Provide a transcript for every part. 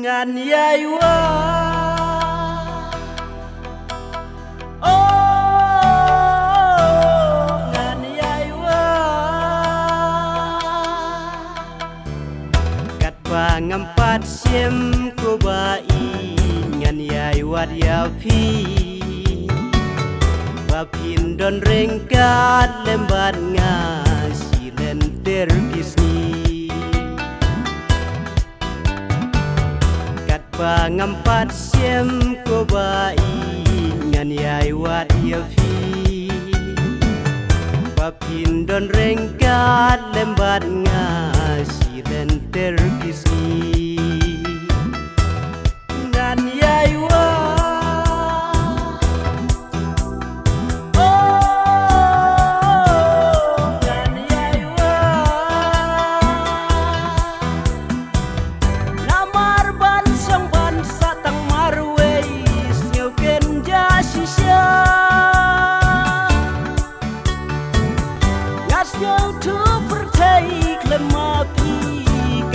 ngàn yai wa ngàn yai wa kat ba ngampat siem ko ba I ngàn yai wat ya phi ba pin don rengkat lembat nga silen terpisni pangampat siem ko ba ngan yai wat ya fi papin don rengkat lembat nga silen terpisni ngan yai wa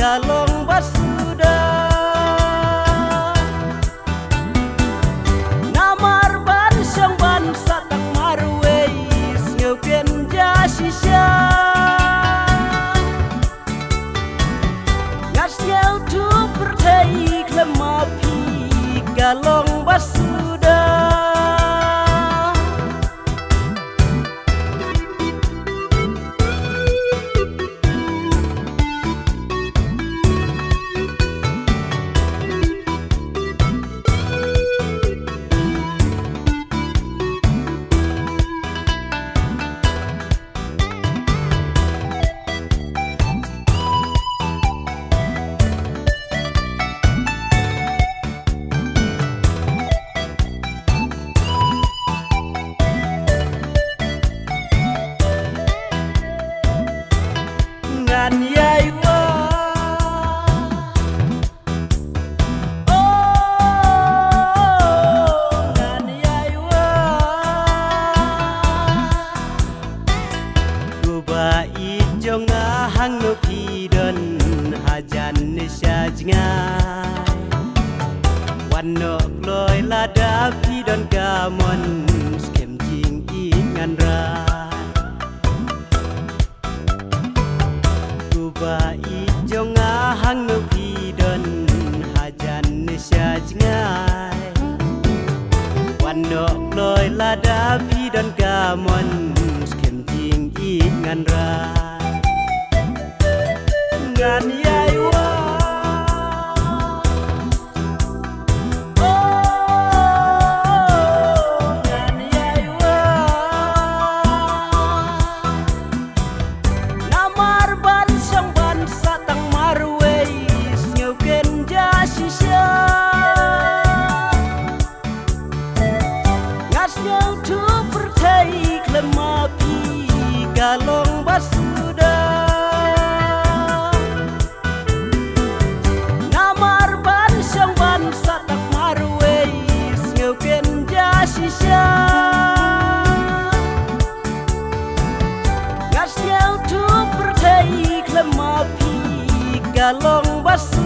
galong basuda namar ban sang ban satang marwei ngeu ken ja shisha ngas ngeu tu pertai klemapi galong basuda ngàn yai wa ngàn yai wa ku ba I jonga hang no pi don hajan ne sajngai wan no kloi lada pi don gamon skem jing I ngan ra ba I jonga hang no pi don hajan ne sajngai wan no kloi lada pi don gamon skem jing I ngan ra ngan yai wa galong basuda namar ban sang ban satak marwei ngeu ken ja shisha ngas ngeu tu pertai klemapi galong basuda